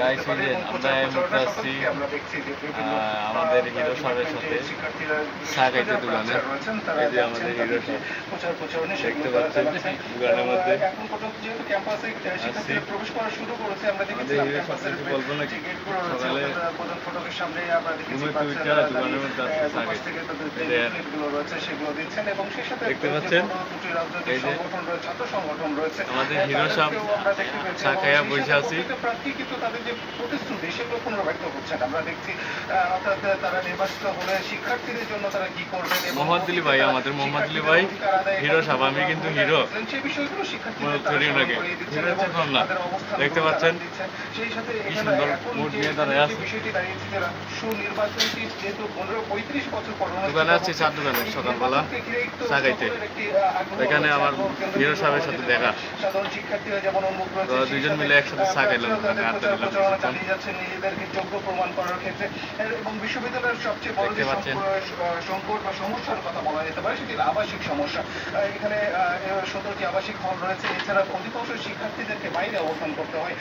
Guys আমরা এই মুহূর্তে আসছি আমাদের হিরো সাহেবের সাথে চা খাইতে দোকানে। এই যে আমাদের হিরো সাহেব দেখতে পাচ্ছেন দোকানের মধ্যে আসছি। আমাদের হিরো সাহেব কিছু বলবো নাকি? সকালে ঘুমে উঠে দোকানের মধ্যে আসছে চা খাইতে। দেখতে পাচ্ছেন এই যে আমাদের হিরো সাহেব চা খাইয়া বসে আছি। মোহাম্মদ আলী ভাই, আমাদের মোহাম্মদ আলী ভাই হিরো সাহেব, আমি কিন্তু হিরো হিরো না। দেখতে পাচ্ছেন কি সুন্দর মুড নিয়ে দাঁড়ায় আছে। দোকানে আসছি চার দোকানে সকালবেলা চা খাইতে। এখানে আমার হিরো সাহেবের সাথে দেখা, তো দুজন মিলে একসাথে চা খাইলাম, আড্ডা দিলাম। দেখতে পাচ্ছেন সংকট বা সমস্যার কথা বলা যেতে পারে, সেটি আবাসিক সমস্যা। এখানে 17টি আবাসিক হল রয়েছে। এছাড়া অধিকাংশ শিক্ষার্থীদেরকে বাইরে অবস্থান করতে হয়।